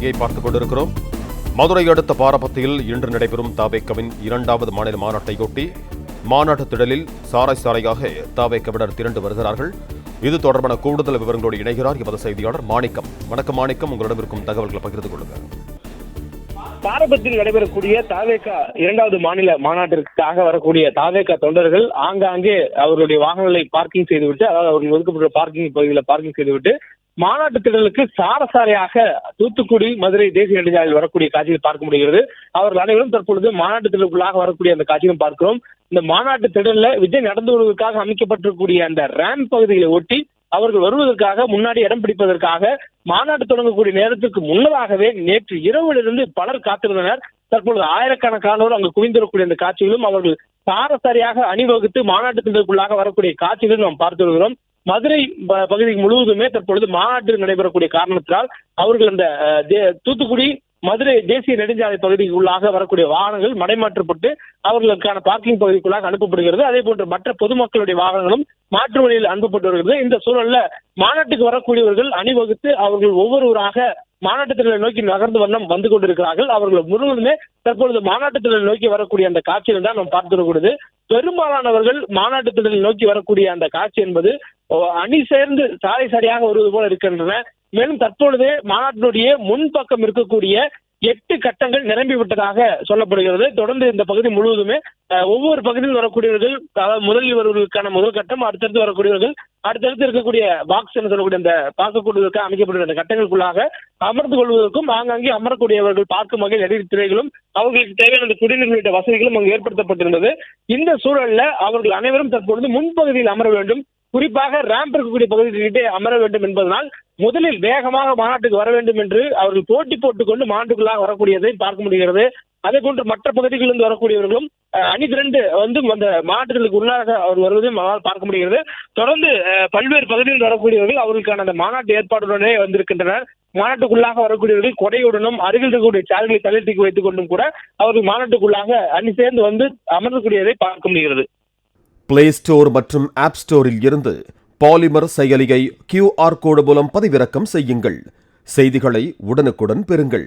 செய்தியை பார்த்துக் கொண்டிருக்கிறோம். மதுரை அடுத்த பாரபத்தியில் இன்று நடைபெறும் தாவேக்கவின் 2வது மாநில மாநாட்டையொட்டி மாநாட்டு திடலில் சாரையாக தாவேக்கவினர் திரண்டு வருகிறார்கள். இது தொடர்பான கூடுதல் விவரங்களோடு இணைகிறார் எமது செய்தியாளர் மாணிக்கம். வணக்கம் மாணிக்கம், உங்களிடம் இருக்கும் தகவல்களை பகிர்ந்து கொள்ளுங்கள். பாரபத்தில் நடைபெறக்கூடிய தாவேகா 2வது மாநில மாநாட்டிற்காக வரக்கூடிய தாவேகா தொண்டர்கள் ஆங்காங்கே அவர்களுடைய வாகனங்களை பார்க்கிங் செய்துவிட்டு, அதாவது அவர்கள் ஒதுக்கப்பட்ட பார்க்கிங் பகுதியில் பார்க்கிங் செய்துவிட்டு மாநாட்டு திடலுக்கு சாரையாக தூத்துக்குடி மதுரை தேசிய நெடுஞ்சாலையில் வரக்கூடிய காட்சிகள் பார்க்க முடிகிறது. அவர்கள் அனைவரும் தற்பொழுது மாநாட்டு திடலுக்குள்ளாக வரக்கூடிய அந்த காட்சியும் பார்க்கிறோம். இந்த மாநாட்டு திடல்ல விஜய் நடந்து வருவதற்காக அமைக்கப்பட்டிருக்கக்கூடிய அந்த ரேம்ப் பகுதிகளை ஒட்டி அவர்கள் வருவதற்காக முன்னாடி இடம் பிடிப்பதற்காக மாநாட்டு தொடங்கக்கூடிய நேரத்திற்கு முன்னதாகவே நேற்று இரவிலிருந்து பலர் காத்திருந்தனர். தற்பொழுது ஆயிரக்கணக்கானோர் அங்கு குவிந்திருக்கக்கூடிய அந்த காட்சிகளும் அவர்கள் சாரையாக அணிவகுத்து மாநாட்டு திடலுக்குள்ளாக வரக்கூடிய காட்சிகளும் நாம் பார்த்து வருகிறோம். மதுரை பகுதி முழுவதுமே தற்பொழுது மாநாட்டு நடைபெறக்கூடிய காரணத்தினால் அவர்கள் அந்த தூத்துக்குடி மதுரை தேசிய நெடுஞ்சாலை பகுதிக்குள்ளாக வரக்கூடிய வாகனங்கள் மடைமாற்றப்பட்டு அவர்களுக்கான பார்க்கிங் பகுதிக்குள்ளாக அனுப்பப்படுகிறது. அதே போன்று மற்ற பொதுமக்களுடைய வாகனங்களும் மாற்று வழியில் அனுப்பப்பட்டு வருகிறது. இந்த சூழல்ல மாநாட்டுக்கு வரக்கூடியவர்கள் அணிவகுத்து அவர்கள் ஒவ்வொருவராக மாநாட்டு திடலை நோக்கி நகர்ந்து வண்ணம் வந்து கொண்டிருக்கிறார்கள். அவர்கள் முழுவதுமே தற்பொழுது மாநாட்டு திடலை நோக்கி வரக்கூடிய அந்த காட்சியில் தான் நாம் பார்த்திருக்கிறது. பெரும்பாலானவர்கள் மாநாட்டு திடலை நோக்கி வரக்கூடிய அந்த காட்சி என்பது அணி சேர்ந்து சாரையாக வருவது போல இருக்கின்றன. மேலும் தற்பொழுதே மாநாட்டினுடைய முன்பக்கம் இருக்கக்கூடிய 8 கட்டங்கள் நிரம்பி விட்டதாக சொல்லப்படுகிறது. தொடர்ந்து இந்த பகுதி முழுவதுமே ஒவ்வொரு பகுதியில் வரக்கூடியவர்கள், அதாவது முதலில் வருவதற்கான முதல் கட்டம், அடுத்தடுத்து வரக்கூடியவர்கள் அடுத்தடுத்து இருக்கக்கூடிய பாக்ஸ் என்று சொல்லக்கூடிய அந்த பார்க்கக்கூடியதற்காக அமைக்கப்பட்ட அந்த கட்டங்களுக்குள்ளாக அமர்ந்து கொள்வதற்கும் ஆங்காங்கே அமரக்கூடியவர்கள் பார்க்கும் வகையில் எதிர் திரைகளும் அவர்களுக்கு தேவையான அந்த குடிநீர் உள்ளிட்ட வசதிகளும் அங்கு ஏற்படுத்தப்பட்டிருந்தது. இந்த சூழல்ல அவர்கள் அனைவரும் தற்பொழுது முன்பகுதியில் அமர வேண்டும், குறிப்பாக ரேம்ப் இருக்கக்கூடிய பகுதியிலே அமர வேண்டும் என்பதனால் முதலில் வேகமாக மாநாட்டுக்கு வர வேண்டும் என்று அவர்கள் போட்டி போட்டுக் கொண்டு மாநாட்டுக்குள்ளாக வரக்கூடியதை பார்க்க முடிகிறது. அதே போன்று மற்ற பகுதிகளிலிருந்து வரக்கூடியவர்களும் அணி திரண்டு வந்து அந்த மாநாட்டுகளுக்கு உள்ளாக அவர் வருவதையும் பார்க்க முடிகிறது. தொடர்ந்து பல்வேறு பகுதிகளில் வரக்கூடியவர்கள் அவர்களுக்கான அந்த மாநாட்டு ஏற்பாடுடனே வந்திருக்கின்றனர். மாநாட்டுக்குள்ளாக வரக்கூடியவர்கள் கொடையுடனும் அருகில் இருக்கக்கூடிய சார்களை தள்ளி வைத்துக் கொண்டும் கூட அவர்கள் மாநாட்டுக்குள்ளாக அணி சேர்ந்து வந்து அமர்ந்தக்கூடியதை பார்க்க முடிகிறது. பிளே ஸ்டோர் மற்றும் ஆப் ஸ்டோரில் இருந்து பாலிமர் செயலியை QR கோடு மூலம் பதிவிறக்கம் செய்யுங்கள். செய்திகளை உடனுக்குடன் பெறுங்கள்.